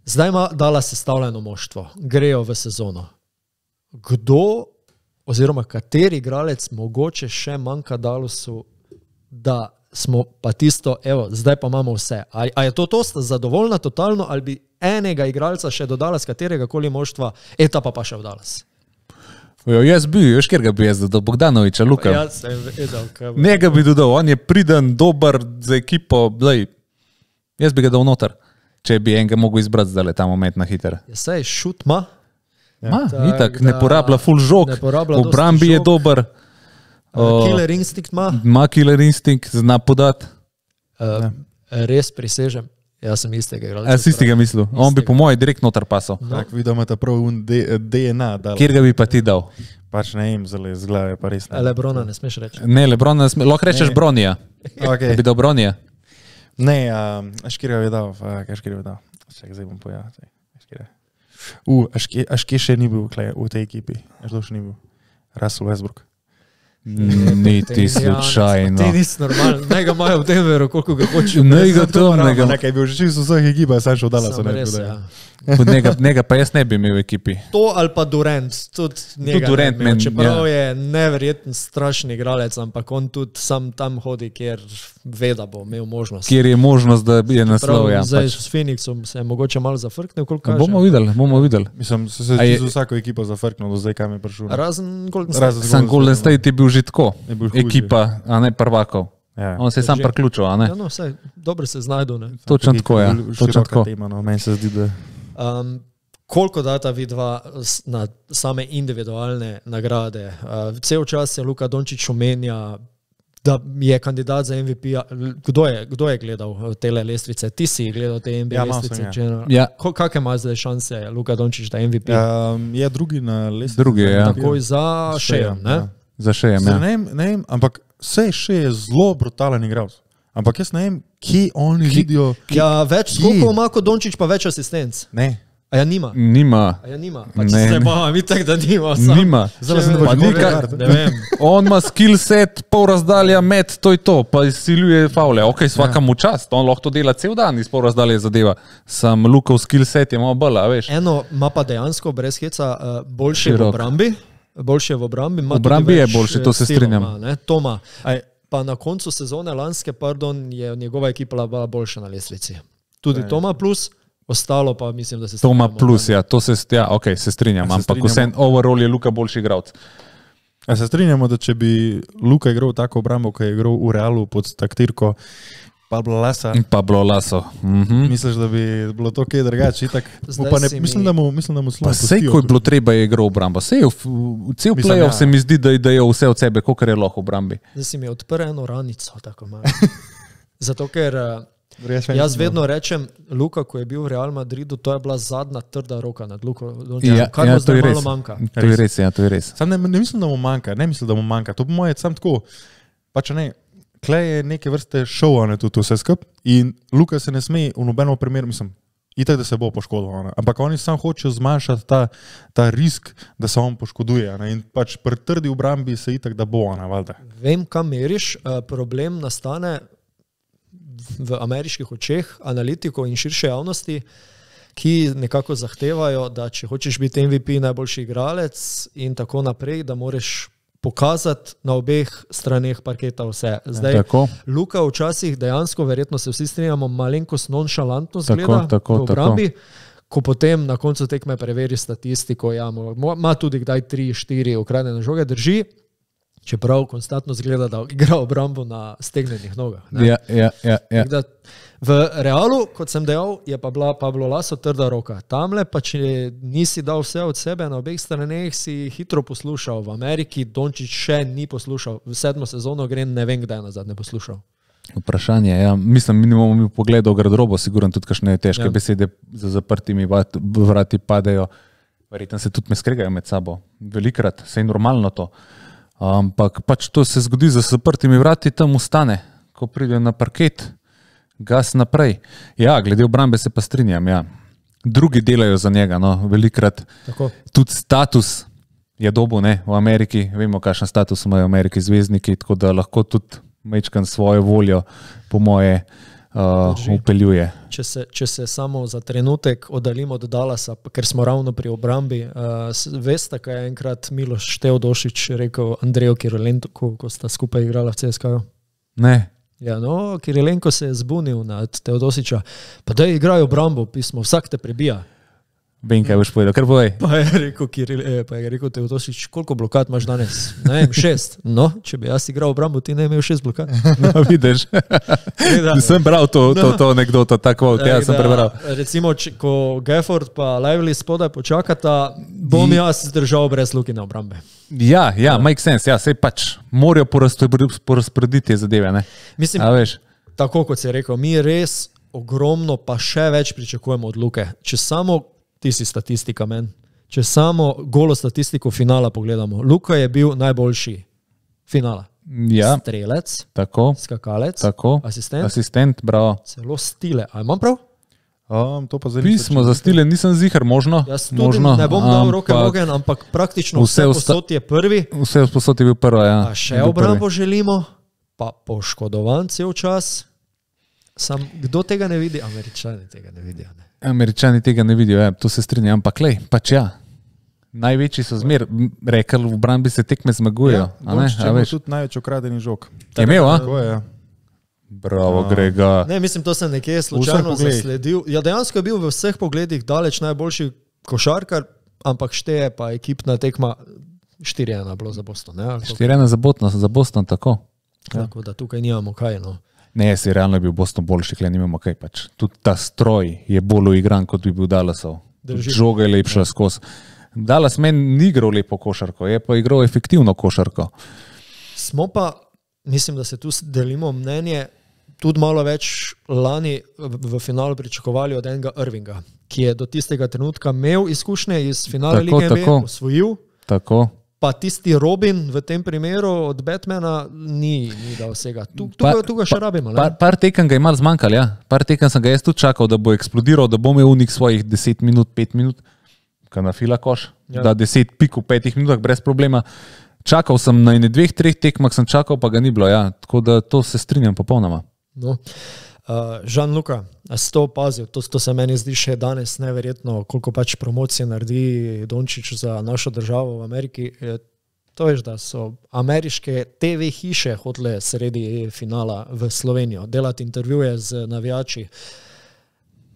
Zdaj ima Dallas sestavljeno moštvo, grejo v sezono. Kdo oziroma kateri igralec mogoče še manjka Dallasu, da smo pa tisto, evo, zdaj pa imamo vse. A je to zadovoljna totalno, ali bi enega igralca še dodala z katerega koli moštva, etapa pa še v Dallas? Jaz bi, veš, kjer ga bi jaz dodal, Bogdanovića, Luka. Jaz sem vedel, kaj bo. Njega bi dodal, on je priden, dober za ekipo, lej, jaz bi ga dal noter, če bi enega mogel izbrati zdaj ta moment na hiter. Ja, sej, šut ma. Itak, ne porablja ful žog, v obrambi je dober. Killer instinct ma. Ma killer instinct, zna podati. Res prisežem. Jaz sem istega igralca. Jaz istega mislil. On bi po moje direkt noter pasal. Tak, vidim, da prav DNA dal. Kjer ga bi pa ti dal? Pač ne im, zelo iz glave, pa res ne. Lebrona ne smeš reči. Ne, Lebrona ne smeš, lahko rečeš Bronija. Okay. Bi dal Bronija? Ne, Škir ga bi dal, Čekaj, zdaj bom pojavil. Škir še ni bil v tej ekipi, še ni bil. Russell Westbrook. Niti slučajno. Ti nisi normalen, ne ga imajo v Denveru, koliko ga hočejo. Ne ga tam, Nekaj je bil že čisto vseh ekipa, sam še odala so Njega pa jaz ne bi imel v ekipi. To ali pa Durant, tudi njega Durant ne bi imel, čeprav je neverjeten strašni igralec, ampak on tudi sam tam hodi, kjer ve, da bo imel možnost. Kjer je možnost, da je naslov. Zdaj s Phoenixom se je mogoče malo zafrknil, koliko kaže. Bomo videli. Mislim, se je vsako ekipo zafrknil, do zdaj kam je prišel. Razen Golden State. Sam Golden State je bil že tako, ekipa, a ne prvakov. Ja. On se je sam priključil, a ne? Ja, no, vse, dobro se znajdu, ne? Točno tako, ja. Točno tako. Meni se zdi, da... Koliko data vidva na same individualne nagrade? Cel čas je Luka Dončić omenja, da je kandidat za MVP-ja. Kdo je gledal tele lestvice? Ti si gledal te NBA lestvice? Ja. Kakve ima zdaj šanse Luka Dončić, da je MVP? Je drugi na lestvici. Drugi, ja. Takoj za Šejem, ne? Za Šejem, ja. Ne vem, ampak vse še je zelo brutalen igralec. Ampak jaz ne vem, kje oni vidijo... Ja, več skokov ima kot Dončić, pa več asistenc. Ne. A ja nima? Nima. A ja nima? Pa če se bavim, itak da nima. Nima. Pa ne vem. On ima skill set, pol razdalja, met, to je to, pa izsiljuje faule. Ok, svaka mu čast, on lahko to dela cel dan iz pol razdalje zadeva. Sam Lukov skill set je malo bolj, veš. Eno ima pa dejansko brez heca boljše v obrambi. Boljše v obrambi. V obrambi je boljše, to se strinjam. Toma. Pa na koncu sezone lanske, je njegova ekipa bila boljša na lestvici. Tudi Toma plus. Ostalo pa mislim, da se To ima strinjamo. plus, ja, okay, se strinjam, Se ampak strinjamo. vse overall je Luka boljši igralec. A se strinjamo, da če bi Luka igral tako obrambo, kot je igral v Realu pod taktirko Pablo Lasa, In Pablo Laso. misliš, da bi bilo to kaj drugače? Zdaj si mi- Mislim, da mu Pa slabo sej, ko je bilo treba, je igral obrambo. Sej, cel Mislim, playoff ja. se mi zdi, da je vse od sebe, kolikor je lahko v obrambi. Zdaj si mi odprl eno ranico, tako malo. Zato, ker jaz vedno rečem, Luka, ko je bil v Real Madridu, to je bila zadnja trda roka nad Luko Dončićem. Kaj mu to zdaj je malo res. manjka? To je res, ja, to je res. Sam ne mislim, da mu manjka, to po moje je sam tako, pač ne, klej je neke vrste šov, ne, tudi vse skup in Luka se ne sme v nobenem primeru, mislim, itak, da se bo poškodoval, ne, ampak oni sam hočejo zmanjšati ta risk, da se on poškoduje, ne, in pač pri trdi obrambi se itak, da bo, ne, valjda. Vem, kam meriš, problem nastane v ameriških očeh analitikov in širše javnosti, ki nekako zahtevajo, da če hočeš biti MVP, najboljši igralec in tako naprej, da moraš pokazati na obeh straneh parketa vse. Zdaj, Tako. Luka včasih dejansko, verjetno se vsi strinjamo, malenkost nonšalantno Tako, zgleda tako, v obrambi, ko potem na koncu tekme preveri statistiko, ja, ima tudi kdaj 3-4 ukradene žoge, drži, čeprav konstantno zgleda, da igra obrambo na stegnenih nogah. Ne? Ja. Tako da v Realu, kot sem dejal, je pa bila Pablo Laso trda roka. Tamle pa, če nisi dal vse od sebe na obeh straneh, si hitro poslušal. V Ameriki Dončić še ni poslušal. V 7. sezono gre, ne vem, kdaj je nazadnje poslušal. Vprašanje, ja. Mislim, minimum mi pogledal garderobo, sigurno tudi kakšne težke besede za zaprtimi vrati padejo. Verjetno se tudi me skregajo med sabo. Velikrat, se je normalno to. Ampak pač to se zgodi za zaprtimi vrati, tam ustane, ko pridejo na parket, gas naprej. Ja, glede obrambe se pa strinjam, ja. Drugi delajo za njega, no, velikrat. Tako. Tudi status je dobil, ne, v Ameriki, vemo, kakšen status imajo v Ameriki zvezdniki, tako da lahko tudi mečkan svojo voljo, po moje, upeljuje. Če se samo za trenutek oddaljimo od Dallasa, ker smo ravno pri obrambi, veste, kaj je enkrat Miloš Teodosić rekel Andreju Kirilenku, ko sta skupaj igrala v CSKA? Ne. Ja, no, Kirilenko se je zbunil nad Teodosića, pa da igrajo obrambo, pismo, vsak te prebija. Vem, kaj boš povedal, kar povej. Pa je rekel Teodosić, koliko blokad imaš danes? Ne vem, 6. No, če bi jaz igral obrambo, ti ne imel 6 blokad. No, vidiš. Sem bral to anekdoto, tako, ja, sem prebral. Recimo, ko Gafford pa Lively spodaj počakata, bom jaz zdržal brez Lukine obrambe. Ja, make sense, ja, sej pač morajo porazporediti te zadeve, ne? Mislim, A veš? tako kot si rekel, mi res ogromno pa še več pričakujemo od Luke. Če samo, ti si statistika men, če samo golo statistiko finala pogledamo, Luka je bil najboljši finala. Ja, Strelec, tako, skakalec, tako. Asistent, bravo. celo stile. A imam prav? To pa zdaj Pismo za stile nisem zihar, možno. Jaz tudi možno, ne bom dal roke v ogenj, ampak praktično vse posod je prvi. Vse posod je bil prvo, ja. A še obrambo želimo, pa poškodovan cel čas. Sam, kdo tega ne vidi? Američani tega ne vidijo. Ne? Američani tega ne vidijo, ja, to se strinjam, ampak lej, pač ja. Največji so zmer, rekel, v obrambi se tekme zmagujejo. Dončić je imel tudi največ ukradenih žog. Je imel, a? Tako je, ja. Bravo, Grega. Ne, mislim, to sem nekje slučajno zasledil. Ja, dejansko je bil v vseh pogledih daleč najboljši košarkar, ampak šteje pa ekipna tekma 4-1 bilo za Boston. 4-1 za Boston, tako. Tako da tukaj nimamo kaj, no. Ne, si realno je bil Boston boljši, kle nimamo kaj pač. Tudi ta stroj je bolj uigran, kot bi bil Dallasov. Žoga je lepša skozi. Dallas meni ni igral lepo košarko, je pa igral efektivno košarko. Smo pa, mislim, da se tu delimo mnenje, tudi malo več lani v finalu pričakovali od enega Irvinga, ki je do tistega trenutka imel izkušnje iz finala Lige NBA, osvojil. Tako. Pa tisti Robin v tem primeru od Batmana ni dal vsega. Tukaj še rabimo. Par tekem ga je malo zmanjkalo, ja. Par tekem sem ga jaz tudi čakal, da bo eksplodiral, da bo imel unik svojih 10 minut, 5 minut, kaj na fila koš, ja. Da 10 pik v 5 minutah brez problema. Čakal sem na 2-3 tekmah, sem čakal, pa ga ni bilo, ja. Tako da to se strinjam popolnoma. No. Jean-Luca, si to opazil, to se meni zdi še danes neverjetno, koliko pač promocije naredi Dončić za našo državo v Ameriki. To veš, da so ameriške TV hiše hotele sredi finala v Slovenijo delati intervjuje z navijači.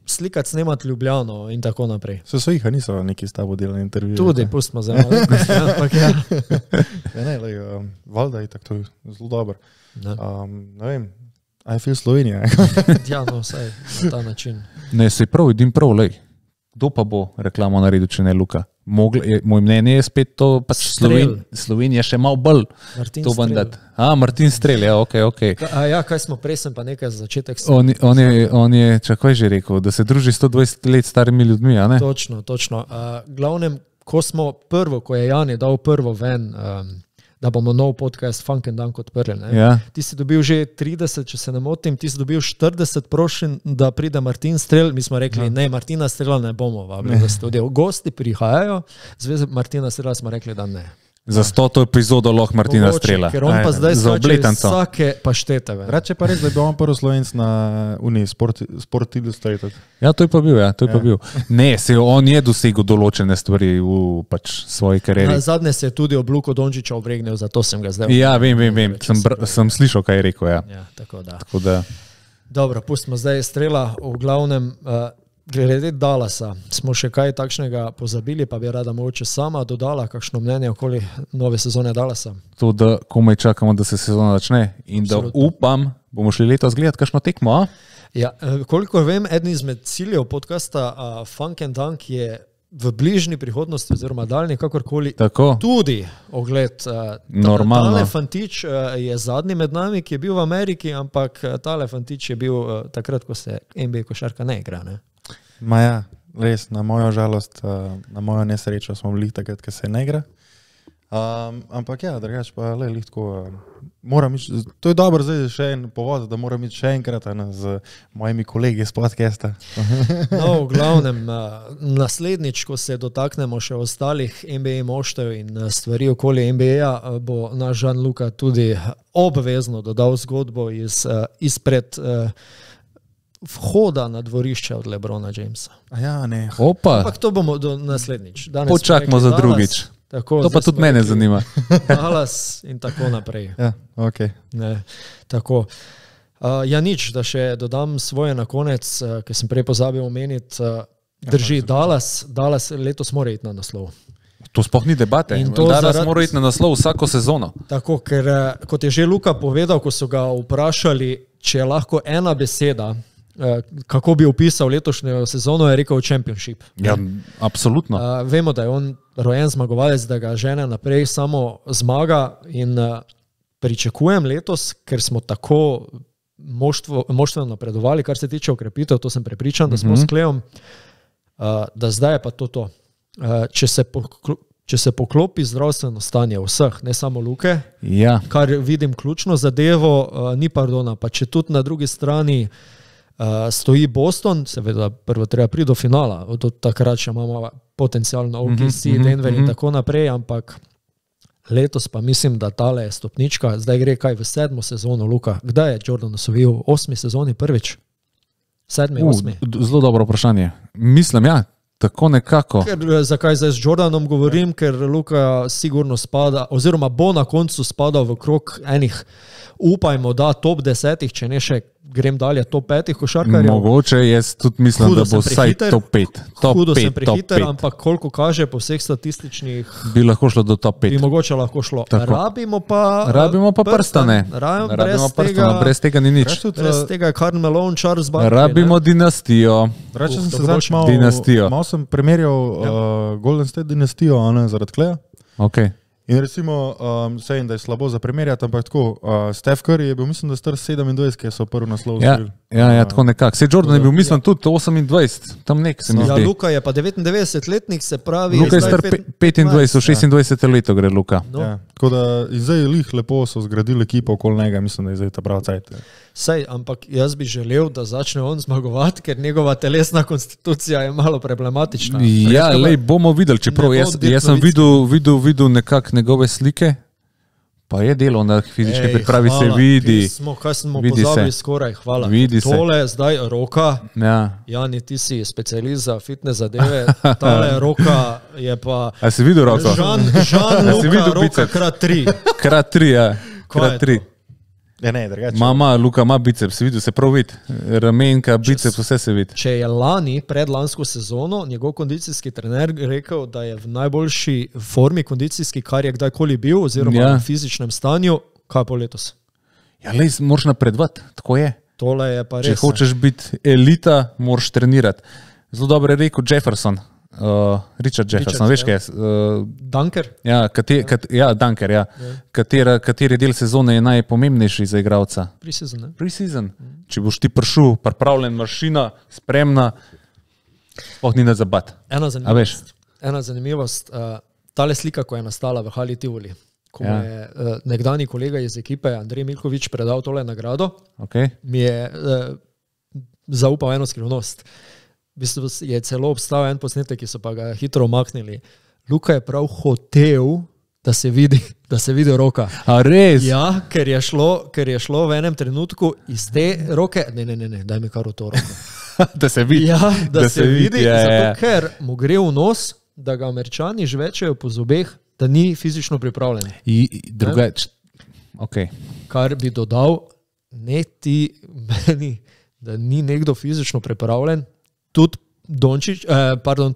slikati, snemati Ljubljano in tako naprej. So jih, niso neki s tabo delali intervjuje. Tudi, pustimo za malenkost, ampak ja. Valjda je tako, to je zelo dobro. Ne vem, I feel Slovenija. Ja, no, vsaj na ta način. Ne, se prav, idim prav, lej. Kdo pa bo reklamo naredil, če ne Luka? Moj mnenje je spet to, pač Slovenija še malo bolj. Martin to Strel. Martin Strel, ja, ok. Ja, kaj smo prej, sem pa nekaj za začetek. On je, čakaj že rekel, da se druži 120 let starimi ljudmi, a ne? Točno. Glavnem, ko je Jani dal prvo ven, da bomo nov podcast Funk and Dunk odprli. Ja. Ti si dobil že 30, če se ne motim, ti si dobil 40 prošen, da pride Martin Strel. Mi smo rekli, ne, Martina Strela ne bomo vabili v studio. Gosti prihajajo, zveze Martina Strela smo rekli, da ne. Za 100. epizodo lahko Martina Strela. Ker on pa zdaj skače vsake paštete. Reče pa res, da je bil on prvi Slovenc na Uniji, Sport Illustrated. Ja, to je pa bil, Ne, on je dosegel določene stvari v pač svoji karieri. Zadnje se je tudi ob Luko Dončića obregnil, zato sem ga zdaj... Ja, vem. Sem slišal, kaj je rekel, ja. Ja, tako da. Dobro, pustimo zdaj Strela, v glavnem... Glede Dallasa, smo še kaj takšnega pozabili, pa bi rada mogoče sama dodala kakšno mnenje okoli nove sezone Dallasa. To, da komaj čakamo, da se sezona začne in da upam, bomo šli letos gledati kakšno tekmo, a? Ja, koliko vem, eden izmed ciljev podcasta Funk and Dunk je v bližnji prihodnosti oziroma daljni, kakorkoli, tudi ogled. Normalno. Tale fantič je zadnji med nami, ki je bil v Ameriki, ampak tale fantič je bil takrat, ko se NBA košarka ne igra, ne? Ma ja, res, na mojo žalost, na mojo nesrečo smo bili takrat, ko se ne igra. Ampak ja, drugače pa lahko moram ići, to je dobro zdaj še en povod, da moram ići še enkrat z mojimi kolegi iz podcasta. No, v glavnem, naslednjič, ko se dotaknemo še ostalih NBA moštev in stvari okoli NBA, bo naš Žan Luka tudi obvezno dodal zgodbo izpred vhoda na dvorišče od LeBrona Jamesa. Ja, ne. Opa. Ampak to bomo do naslednjič. Počakamo za drugič. Tako, to pa tudi mene zanima. Dallas in tako naprej. Ja, ok. Ne, tako. Ja, nič, da še dodam svoje na konec, ker sem prej pozabil omeniti, drži Dallas letos mora iti na naslov. To sploh ni debate. Dallas mora iti na naslov vsako sezono. Tako, ker kot je že Luka povedal, ko so ga vprašali, če je lahko ena beseda, kako bi opisal letošnjo sezono, je rekel championship. Ja, absolutno. Vemo, da je on rojen zmagovalec, da ga žene naprej samo zmaga in pričakujem letos, ker smo tako moštveno napredovali, kar se tiče okrepitev, to sem prepričan, da smo s Kleom, da zdaj je pa to. Če se poklopi zdravstveno stanje vseh, ne samo Luke, ja. Kar vidim ključno zadevo, ni pardona, pa če tudi na drugi strani stoji Boston, seveda prvo treba priti do finala, do takrat še imamo potencialno OKC, Denver in tako naprej, ampak letos pa mislim, da tale je stopnička, zdaj gre kaj v 7. sezono Luka. Kdaj je Jordan osvojil? 8. sezoni prvič? 7. 8. Zelo dobro vprašanje. Mislim, ja. Tako nekako. Zakaj zdaj z Jordanom govorim, ker Luka sigurno spada, oziroma bo na koncu spadal v krog enih, upajmo, da top 10, če ne še grem dalje, top 5 košarkarjev. Mogoče jaz tudi mislim, da bo vsaj top 5. Hudo sem prehiter, ampak koliko kaže po vseh statističnih... Bi lahko šlo do top 5. Bi mogoče lahko šlo. Tako. Rabimo pa prstane. Brez tega ni nič. Brez tega je Karl Malone, Charles Barkley. Rabimo dinastijo. Rečem se zdaj malo sem primerjal Golden State dinastijo, zaradi Kleja. Ok. In recimo, sejim, da je slabo za primerjati, ampak tako, Steph Curry je bil, mislim, da star 27, ki so prvi naslov osvojili. Ja, tako nekako. Sej Jordan je bil, mislim, tudi 28, tam nek se mi zdi. Ja, Luka je pa 99-letnik, se pravi... Luka je star 25, 26 leto gre Luka. No. Ja, tako da zdaj lepo so zgradili ekipo okoli njega, mislim, da je zdaj ta prav cajt. Sej, ampak jaz bi želel, da začne on zmagovati, ker njegova telesna konstitucija je malo problematična. Ja, lej, bomo videli, čeprav jaz sem videl nekak njegove slike, pa je delo na fizični pripravi, se vidi. Kaj smo pozabili skoraj, hvala. Tole zdaj roka, Jani, ti si specialist za fitness zadeve, tale roka je pa... A si videl roko? Žan Luka, roka krat 3. Krat 3, ja. Krat 3. Ja, ne, drugače. Luka ima biceps, videl se prav vidi. Ramenka, biceps, vse se vidi. Če je lani, pred lansko sezono, njegov kondicijski trener rekel, da je v najboljši formi kondicijski, kar je kdajkoli bil, oziroma v fizičnem stanju, kaj po letos. Ja, lej, moraš napredovati, tako je. Tole je pa res. Če hočeš biti elita, moraš trenirati. Zelo dobro je rekel Jefferson, Richard Jefferson, veš kaj je? Dunker? Ja, Dunker, ja. Kateri del sezone je najpomembnejši za igralca? Pre-season. Če boš ti prišel, pripravljen mašina, spremna, sploh ni zabat. Ena zanimivost, tale slika, ko je nastala v Hali Tivoli, ko je nekdani kolega iz ekipe Andrej Milkovič predal tole nagrado, mi je zaupal eno skrivnost. V bistvu je celo obstal en posnetek, ki so pa ga hitro omaknili. Luka je prav hotel, da se vidi roka. A res? Ja, ker je šlo v enem trenutku iz te roke, ne, daj mi kar v to roko. Da se vidi. Ja, da se vidi, zato ker mu gre v nos, da ga Američani žvečajo po zobeh, da ni fizično pripravljen. Drugače, ok. Kar bi dodal, ne ti meni, da ni nekdo fizično pripravljen, tudi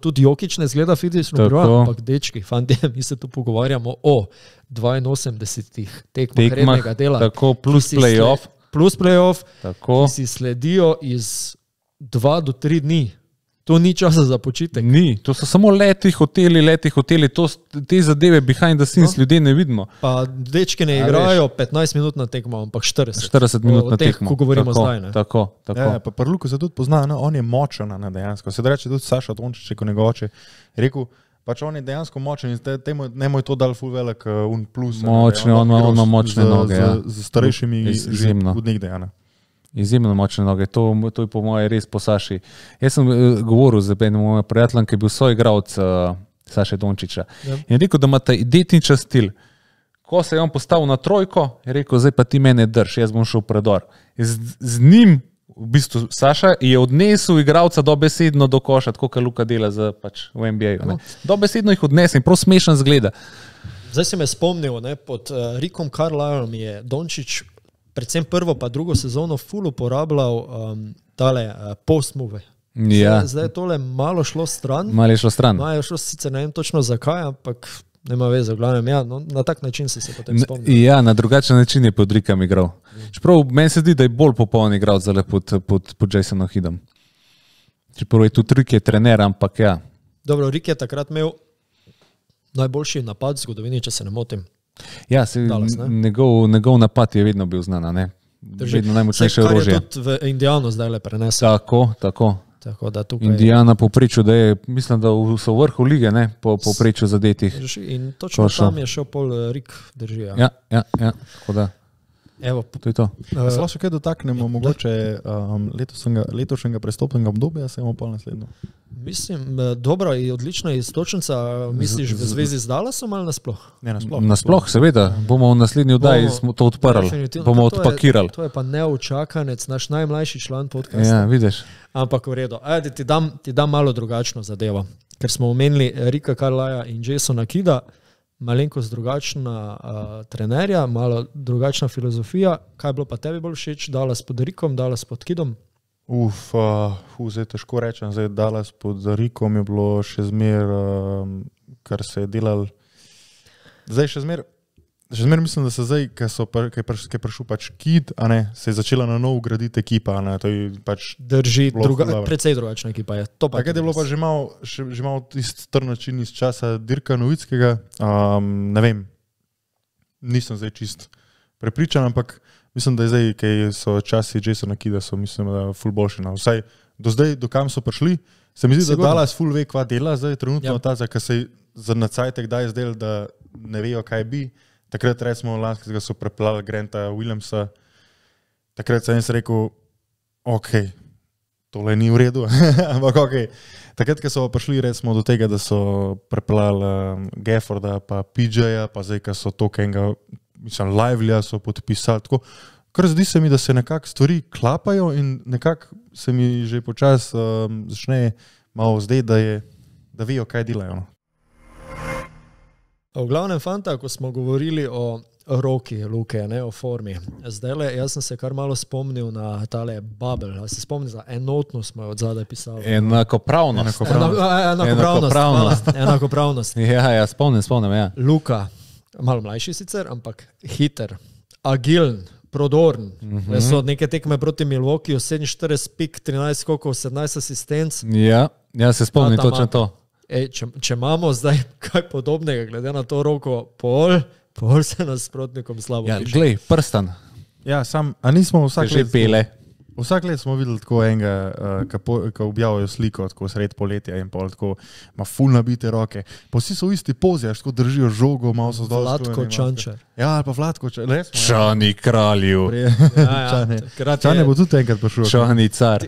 tudi Jokić ne zgleda fizično pripravljen, ampak dečki, fantje, mi se tu pogovarjamo o 82 tekmah rednega dela. Tako, plus play-off. Plus play-off, ki si sledijo iz 2 do 3 dni. To ni časa za počitek. Ni, to so samo leti, hoteli, te zadeve behind the scenes ljudje ne vidimo. Pa dečki ne igrajo 15 minut na tekmo, ampak 40. 40 minut na tekmo. Ko govorimo zdaj. Ne? Tako. Ja, pa Luka se tudi pozna, on je močen, dejansko. Se da reče tudi Saša Dončić, ko njegov oče rekel, pač on je dejansko močen in ne mu je to dal ful velik plus. Močne, on ima močne noge. Z starejšimi od nekdaj, ja. Izjemno močne noge, to je po moje res po Saši. Jaz sem govoril z enim mojim prijateljem, ki je bil soigralec Saše Dončića. In je rekel, da ima ta identičen stil. Ko se je on postavil na trojko, je rekel, zdaj pa ti mene drž, jaz bom šel v predor. Z njim, v bistvu Saša, je odnesel igralca dobesedno do koša, tako kot Luka dela v NBA-ju. Dobesedno jih odnese in prav smešen zgleda. Zdaj se me spomnil, pod Rickom Carlisleom je Dončić predvsem prvo pa drugo sezono ful uporabljal tale post-move. Ja. Zdaj je tole malo šlo stran. Malo je šlo stran. Malo je šlo, sicer ne vem točno zakaj, ampak nema veze, v glavnem, ja, no, na tak način si se potem spomnil. Ja, na drugačen način je pod Rickom igral. Čeprav meni se zdi, da je bolj popoln igral zale pod Jasonom Kiddom. Čeprav je tudi Rick je trener, ampak ja. Dobro, Rick je takrat imel najboljši napad v zgodovini, če se ne motim. Ja, njegov napad je vedno bil znan, ne? Vedno najmočnejše orožje. Kar je tudi v Indijano zdaj le prenesel. Tako da tukaj Indijana poprečju, da je, mislim, da so v vrhu lige, ne, po poprečju zadetih. In točno tam je šel pol Rick, drži. Ja, tako da. Evo, to je to. Se lahko še kaj dotaknemo, mogoče letošnjega prestopnega obdobja, se imamo pol naslednjo. Mislim, dobra in odlična istočnica, misliš v zvezi z Dallasom ali nasploh? Ne, nasploh. Nasploh, seveda. Bomo v naslednji oddaji to odprli. Bomo odpakirali. To je pa neočakanec, naš najmlajši član podcasta. Ja, vidiš. Ampak v redu. Ajde, ti dam malo drugačno zadevo. Ker smo omenili Ricka Carlisleja in Jasona Kidda, malenkost drugačna trenerja, malo drugačna filozofija. Kaj je bilo pa tebi bolj všeč? Dallas pod Rickom, Dallas pod Kiddom? Zdaj težko rečem, zdaj Dallas pod Rickom je bilo še zmer, kar se je delal. Zdaj še zmer mislim, da se zdaj, ko je prišel pač Kidd, se je začela na novo graditi ekipa. To je pač drži, precej drugačna ekipa je. Takrat je bilo pa že malo tisti strn način iz časa Dirka Nowitzkiga. Ne vem, nisem zdaj čist prepričan, ampak mislim, da je zdaj, kaj so časi Jasona Kidda, so mislim, da ful boljši. Vsaj do zdaj, do kam so prišli, se mi zdi, da Dallas ful ve, kva dela zdaj trenutno ta, ker se za nacajtek daj zdel, da ne vejo, kaj bi. Takrat recimo lanskega so preplali Granta Williamsa, takrat sem jaz rekel, ok, tole ni v redu, ampak ok. Takrat, ko so prišli recimo do tega, da so preplali Gafforda pa PJ-ja, pa zdaj, ko so tokenga, mislim, Livelyja so podpisali, tako, kar zdi se mi, da se nekako stvari klapajo in nekako se mi že počas začne malo zdaj, da vejo, kaj delajo. V glavnem, fanta, ko smo govorili o roki Luke, ne o formi. Zdajle, jaz sem se kar malo spomnil na tale bubble. A se spomni za enotnost, smo jo od zadaj pisali. Enakopravnost. Enakopravnost. Ja, spomnim, ja. Luka, malo mlajši sicer, ampak hiter, agilen, prodorn. So neke tekme proti Milwaukeeju, 47 pik, 13 skokov, 17 asistenc. Ja, se spomnim točno to. Če imamo zdaj kaj podobnega, glede na to roko, pol se nasprotnikom slabo piše. Glej, prstan. Ja, a nismo vsak Že pele. Vsak let smo videli tako enega, ki objavljajo sliko tako sred poletja in pol tako ima ful nabite roke. Pa vsi so v isti pozi, tako držijo žogo, malo so zdolj. Vlatko Čančar. Ja, ali pa Vlatko Čančar. Čani kralju. Čane bo tudi enkrat prišel. Čani car.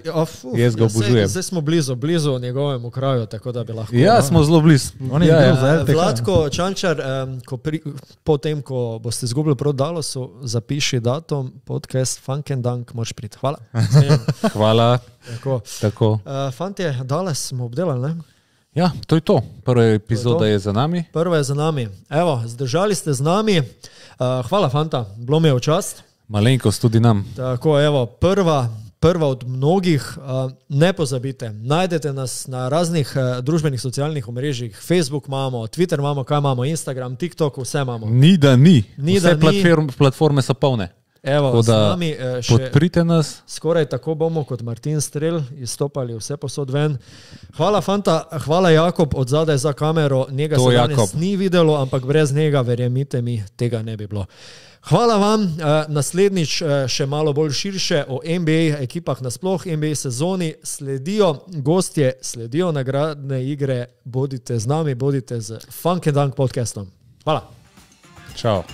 Jaz ga obožujem. Zdaj smo blizu njegovemu kraju, tako da bi lahko. Ja, smo zelo blizu. Vlatko Čančar, potem, ko boste izgubili proti Dallasu, zapiši datum, podcast Funk and Dunk, moraš priti. Hvala. Hvala. Tako. Fantje, Dallas smo obdelali, ne? Ja, to je to. Prva epizoda je za nami. Prva je za nami. Evo, zdržali ste z nami. Hvala, fanta, bilo mi je v čast. Malenkost tudi nam. Tako, evo, prva od mnogih. Ne pozabite, najdete nas na raznih družbenih socialnih omrežjih. Facebook imamo, Twitter imamo, kaj imamo, Instagram, TikTok, vse imamo. Ni da ni. Vse platforme so polne. Evo, z nami še podprite nas. Skoraj tako bomo kot Martin Strel izstopali vse posod ven. Hvala, fanta, hvala Jakob od zadaj za kamero. Njega se danes ni videlo, ampak brez njega, verjemite mi, tega ne bi bilo. Hvala vam, naslednjič še malo bolj širše o NBA ekipah nasploh, NBA sezoni sledijo gostje, sledijo nagradne igre, bodite z nami, bodite z Funk and Dunk podcastom. Hvala. Čau.